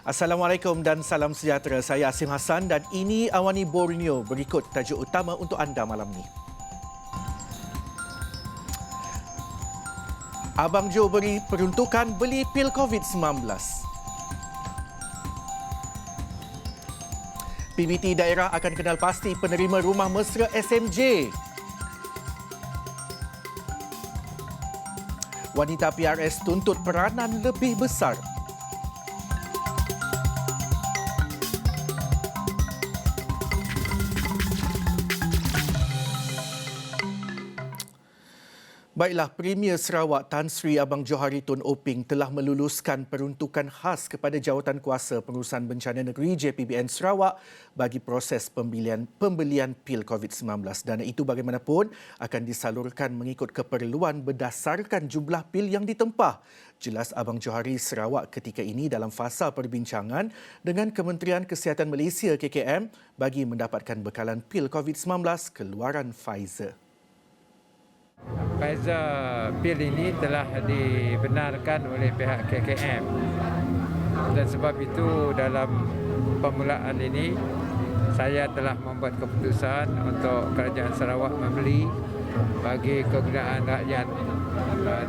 Assalamualaikum dan salam sejahtera. Saya Asim Hassan dan ini Awani Borneo. Berikut tajuk utama untuk anda malam ni. Abang Jo beri peruntukan beli pil COVID-19. PBT daerah akan kenal pasti penerima rumah mesra SMJ. Wanita PRS tuntut peranan lebih besar. Baiklah, Premier Sarawak Tan Sri Abang Johari Tun Oping telah meluluskan peruntukan khas kepada Jawatankuasa Pengurusan Bencana Negeri JPBN Sarawak bagi proses pembelian pil COVID-19. Dana itu bagaimanapun akan disalurkan mengikut keperluan berdasarkan jumlah pil yang ditempah. Jelas Abang Johari Sarawak ketika ini dalam fasa perbincangan dengan Kementerian Kesihatan Malaysia KKM bagi mendapatkan bekalan pil COVID-19 keluaran Pfizer. Pfizer pil ini telah dibenarkan oleh pihak KKM dan sebab itu dalam permulaan ini saya telah membuat keputusan untuk Kerajaan Sarawak membeli bagi kegunaan rakyat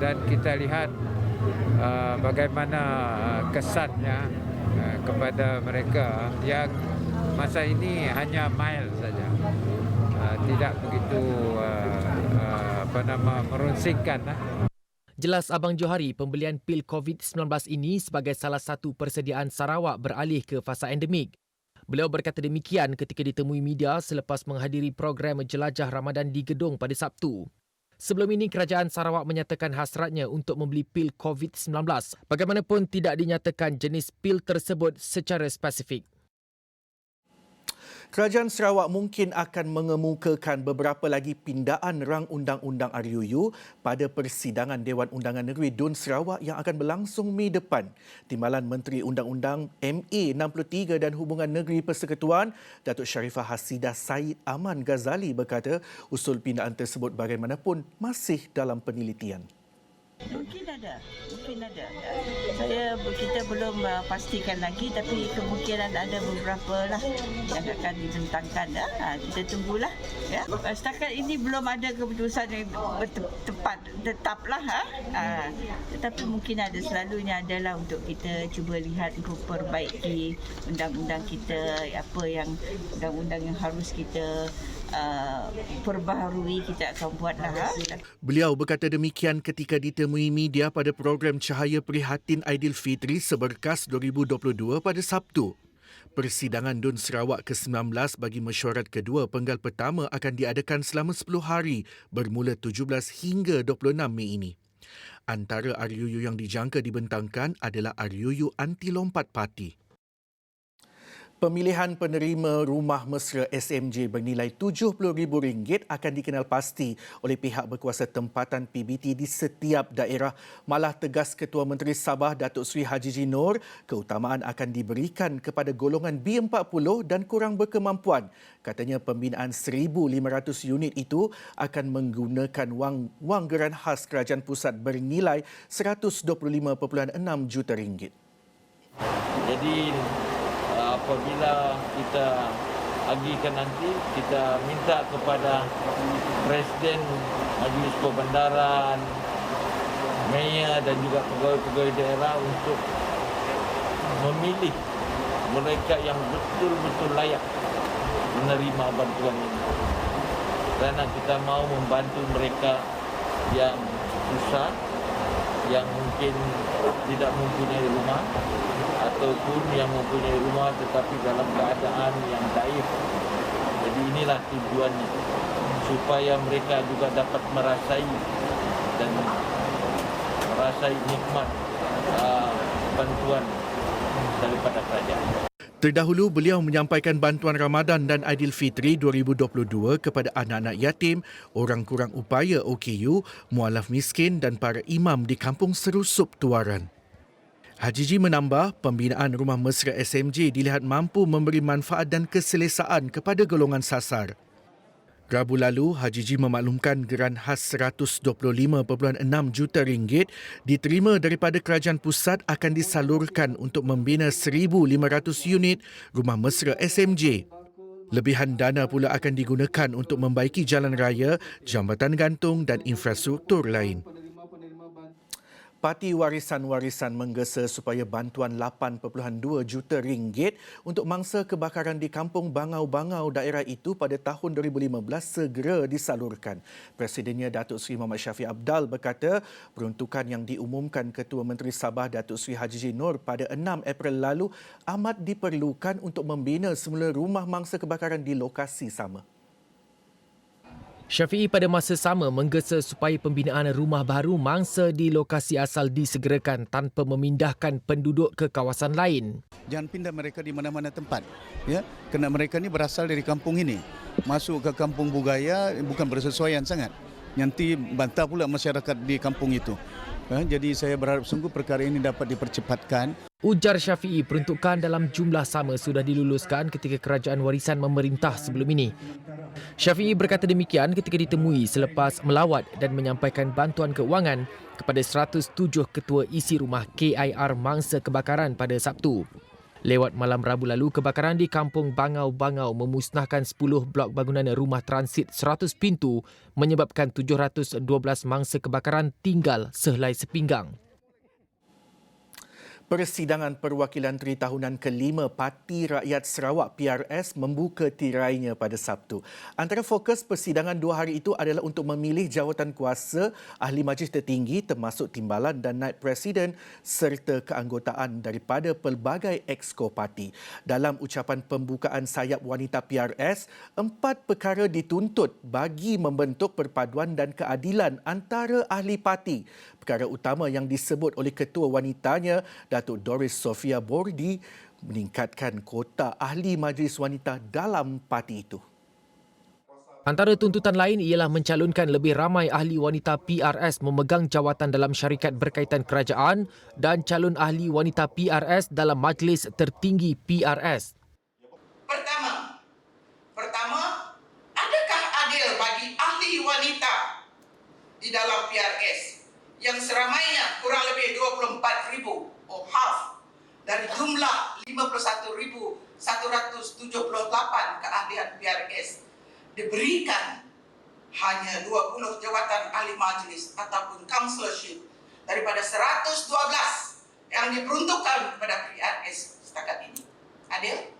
dan kita lihat bagaimana kesannya kepada mereka yang masa ini hanya mild saja, tidak begitu merunsingkan. Jelas Abang Johari, pembelian pil COVID-19 ini sebagai salah satu persediaan Sarawak beralih ke fasa endemik. Beliau berkata demikian ketika ditemui media selepas menghadiri program Jelajah Ramadan di Gedong pada Sabtu. Sebelum ini, Kerajaan Sarawak menyatakan hasratnya untuk membeli pil COVID-19. Bagaimanapun tidak dinyatakan jenis pil tersebut secara spesifik. Kerajaan Sarawak mungkin akan mengemukakan beberapa lagi pindaan rang undang-undang RUU pada persidangan Dewan Undangan Negeri Dun Sarawak yang akan berlangsung Mei depan. Timbalan Menteri Undang-Undang MA 63 dan Hubungan Negeri Persekutuan, Datuk Sharifah Hasidah Said Aman Ghazali berkata usul pindaan tersebut bagaimanapun masih dalam penelitian. Mungkin ada. Kita belum pastikan lagi, tapi kemungkinan ada beberapa lah yang akan dibentangkan. Kita tunggulah. Ya. Setakat ini belum ada keputusan yang tetap lah. Tetapi mungkin ada, selalunya adalah untuk kita cuba lihat memperbaiki undang-undang kita, apa yang undang-undang yang harus kita perbaharui, kita akan buatlah. Beliau berkata demikian ketika ditemui media pada program Cahaya Prihatin Aidilfitri Seberkas 2022 pada Sabtu. Persidangan Dun Sarawak ke-19 bagi mesyuarat kedua penggal pertama akan diadakan selama 10 hari bermula 17 hingga 26 Mei ini. Antara RUU yang dijangka dibentangkan adalah RUU Anti Lompat Parti. Pemilihan penerima rumah mesra SMJ bernilai RM70,000 akan dikenal pasti oleh pihak berkuasa tempatan PBT di setiap daerah. Malah tegas Ketua Menteri Sabah Datuk Seri Haji Nur, keutamaan akan diberikan kepada golongan B40 dan kurang berkemampuan. Katanya pembinaan 1,500 unit itu akan menggunakan wang geran khas Kerajaan Pusat bernilai RM125.6 juta. Jadi apabila kita agihkan nanti, kita minta kepada Presiden Majlis Perbendaharaan, Mayor dan juga pegawai-pegawai daerah untuk memilih mereka yang betul-betul layak menerima bantuan ini. Kerana kita mahu membantu mereka yang susah, yang mungkin tidak mempunyai rumah ataupun yang mempunyai rumah tetapi dalam keadaan yang daif. Jadi inilah tujuannya, supaya mereka juga dapat merasai nikmat bantuan daripada kerajaan. Terdahulu, beliau menyampaikan bantuan Ramadan dan Aidilfitri 2022 kepada anak-anak yatim, orang kurang upaya OKU, mualaf miskin dan para imam di Kampung Serusup, Tuaran. Haji Ji menambah, pembinaan rumah mesra SMJ dilihat mampu memberi manfaat dan keselesaan kepada golongan sasar. Rabu lalu, Haji memaklumkan geran khas RM125.6 juta diterima daripada kerajaan pusat akan disalurkan untuk membina 1,500 unit rumah mesra SMJ. Lebihan dana pula akan digunakan untuk membaiki jalan raya, jambatan gantung dan infrastruktur lain. Parti Warisan-Warisan menggesa supaya bantuan RM8.2 juta untuk mangsa kebakaran di kampung bangau-bangau daerah itu pada tahun 2015 segera disalurkan. Presidennya Datuk Seri Muhammad Shafie Apdal berkata peruntukan yang diumumkan Ketua Menteri Sabah Datuk Seri Haji Nur pada 6 April lalu amat diperlukan untuk membina semula rumah mangsa kebakaran di lokasi sama. Syafiee pada masa sama menggesa supaya pembinaan rumah baru mangsa di lokasi asal disegerakan tanpa memindahkan penduduk ke kawasan lain. Jangan pindah mereka di mana-mana tempat. Ya, kerana mereka ni berasal dari kampung ini. Masuk ke kampung Bugaya bukan bersesuaian sangat. Nanti bantah pula masyarakat di kampung itu. Jadi saya berharap sungguh perkara ini dapat dipercepatkan. Ujar Syafiee, peruntukan dalam jumlah sama sudah diluluskan ketika kerajaan warisan memerintah sebelum ini. Syafiee berkata demikian ketika ditemui selepas melawat dan menyampaikan bantuan keuangan kepada 107 ketua isi rumah KIR mangsa kebakaran pada Sabtu. Lewat malam Rabu lalu, kebakaran di kampung Bangau-Bangau memusnahkan 10 blok bangunan rumah transit 100 pintu menyebabkan 712 mangsa kebakaran tinggal sehelai sepinggang. Persidangan Perwakilan Tritahunan ke-5 Parti Rakyat Sarawak PRS membuka tirainya pada Sabtu. Antara fokus persidangan 2 hari itu adalah untuk memilih jawatan kuasa Ahli Majlis Tertinggi termasuk timbalan dan naib presiden serta keanggotaan daripada pelbagai exco parti. Dalam ucapan pembukaan sayap wanita PRS, 4 perkara dituntut bagi membentuk perpaduan dan keadilan antara ahli parti. Perkara utama yang disebut oleh ketua wanitanya, Datuk Doris Sofia Bordi, meningkatkan kota ahli majlis wanita dalam parti itu. Antara tuntutan lain ialah mencalonkan lebih ramai ahli wanita PRS memegang jawatan dalam syarikat berkaitan kerajaan dan calon ahli wanita PRS dalam majlis tertinggi PRS. Pertama, adakah adil bagi ahli wanita di dalam PRS yang seramainya kurang lebih 24,000 half dari jumlah 51,178 keahlian PRS diberikan hanya 20 jawatan ahli majlis ataupun councillorship daripada 112 yang diperuntukkan kepada PRS setakat ini. Adil?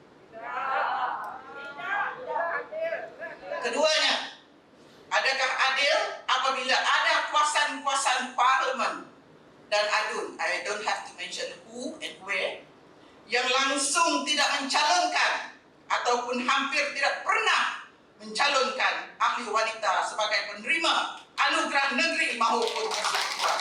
Keduanya, adakah adil apabila ada kuasan-kuasan parlimen dan adun, I don't have to mention who and where, yang langsung tidak mencalonkan ataupun hampir tidak pernah mencalonkan ahli wanita sebagai penerima anugerah negeri maupun persekutuan.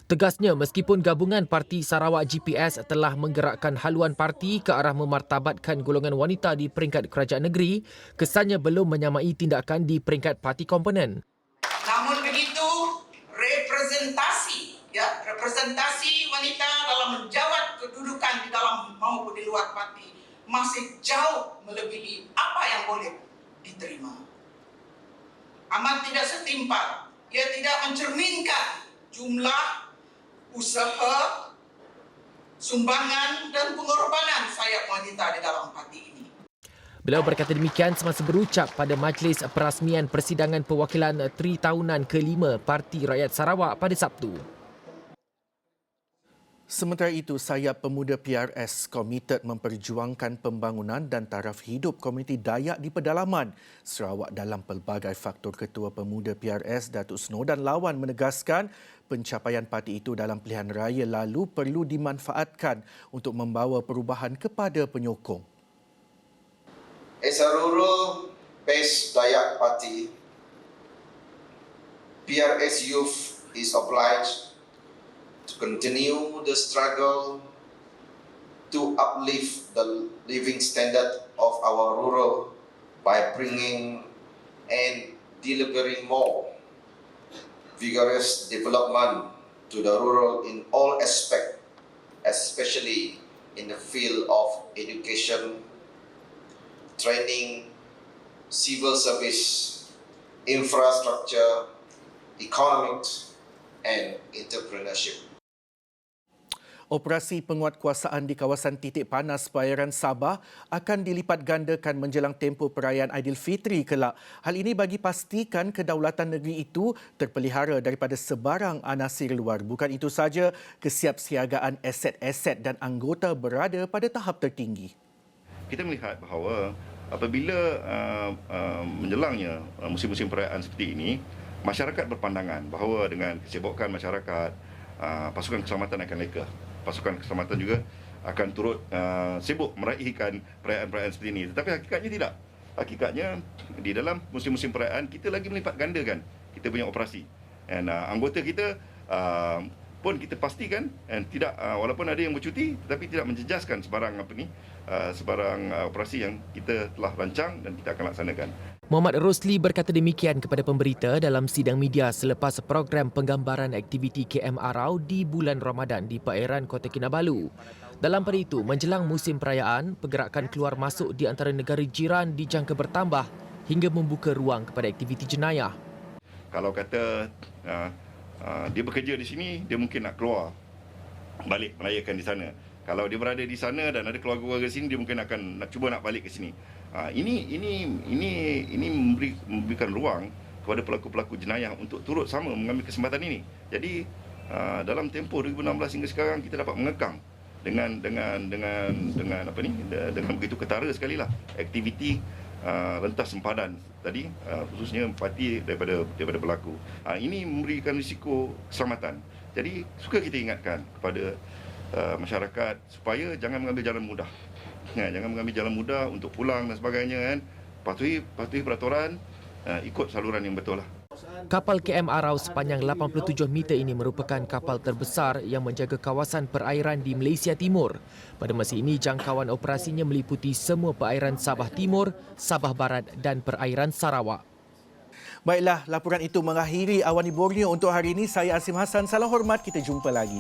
Tegasnya, meskipun gabungan Parti Sarawak GPS telah menggerakkan haluan parti ke arah memartabatkan golongan wanita di peringkat kerajaan negeri, kesannya belum menyamai tindakan di peringkat parti komponen. Namun begitu, representasi wanita dalam menjawat kedudukan di dalam maupun di luar parti masih jauh melebihi apa yang boleh diterima. Amat tidak setimpal, ia tidak mencerminkan jumlah usaha, sumbangan dan pengorbanan sayap wanita di dalam parti ini. Beliau berkata demikian semasa berucap pada majlis perasmian persidangan perwakilan Tritahunan ke-5 Parti Rakyat Sarawak pada Sabtu. Sementara itu, sayap pemuda PRS komited memperjuangkan pembangunan dan taraf hidup komuniti Dayak di pedalaman Sarawak dalam pelbagai faktor. Ketua Pemuda PRS Datuk Snodan Lawan menegaskan pencapaian parti itu dalam pilihan raya lalu perlu dimanfaatkan untuk membawa perubahan kepada penyokong. As a rural-based Dayak party, PRS Youth is obliged to continue the struggle to uplift the living standard of our rural by bringing and delivering more vigorous development to the rural in all aspects, especially in the field of education, training, civil service, infrastructure, economics, and entrepreneurship. Operasi penguatkuasaan di kawasan titik panas perairan Sabah akan dilipat gandakan menjelang tempoh perayaan Aidilfitri kelak. Hal ini bagi pastikan kedaulatan negeri itu terpelihara daripada sebarang anasir luar. Bukan itu saja, kesiapsiagaan aset-aset dan anggota berada pada tahap tertinggi. Kita melihat bahawa apabila menjelangnya musim-musim perayaan seperti ini, masyarakat berpandangan bahawa dengan kesibukan masyarakat, pasukan keselamatan akan leka. Pasukan keselamatan juga akan turut sibuk meraihkan perayaan-perayaan seperti ini. Tetapi hakikatnya tidak. Hakikatnya di dalam musim-musim perayaan kita lagi melipat gandakan kita punya operasi. Dan anggota kita pun kita pastikan tidak walaupun ada yang bercuti tetapi tidak menjejaskan sebarang operasi yang kita telah rancang dan kita akan laksanakan. Muhammad Rosli berkata demikian kepada pemberita dalam sidang media selepas program penggambaran aktiviti KM Arau di bulan Ramadan di perairan Kota Kinabalu. Dalam pada itu, menjelang musim perayaan, pergerakan keluar masuk di antara negara jiran dijangka bertambah hingga membuka ruang kepada aktiviti jenayah. Kalau kata dia bekerja di sini, dia mungkin nak keluar balik merayakan di sana. Kalau dia berada di sana dan ada keluarga-keluarga sini, dia mungkin akan cuba nak balik ke sini. Ini memberikan ruang kepada pelaku-pelaku jenayah untuk turut sama mengambil kesempatan ini. Jadi dalam tempoh 2016 hingga sekarang kita dapat mengekang dengan begitu ketara sekali lah aktiviti rentas sempadan tadi, khususnya parti daripada pelaku. Ini memberikan risiko keselamatan. Jadi suka kita ingatkan kepada masyarakat supaya jangan mengambil jalan mudah. Jangan mengambil jalan mudah untuk pulang dan sebagainya kan. Patuhi peraturan, ikut saluran yang betul lah. Kapal KM Arau sepanjang 87 meter ini merupakan kapal terbesar yang menjaga kawasan perairan di Malaysia Timur. Pada masa ini, jangkauan operasinya meliputi semua perairan Sabah Timur, Sabah Barat dan perairan Sarawak. Baiklah, laporan itu mengakhiri Awani Borneo untuk hari ini. Saya Asim Hassan. Salam hormat, kita jumpa lagi.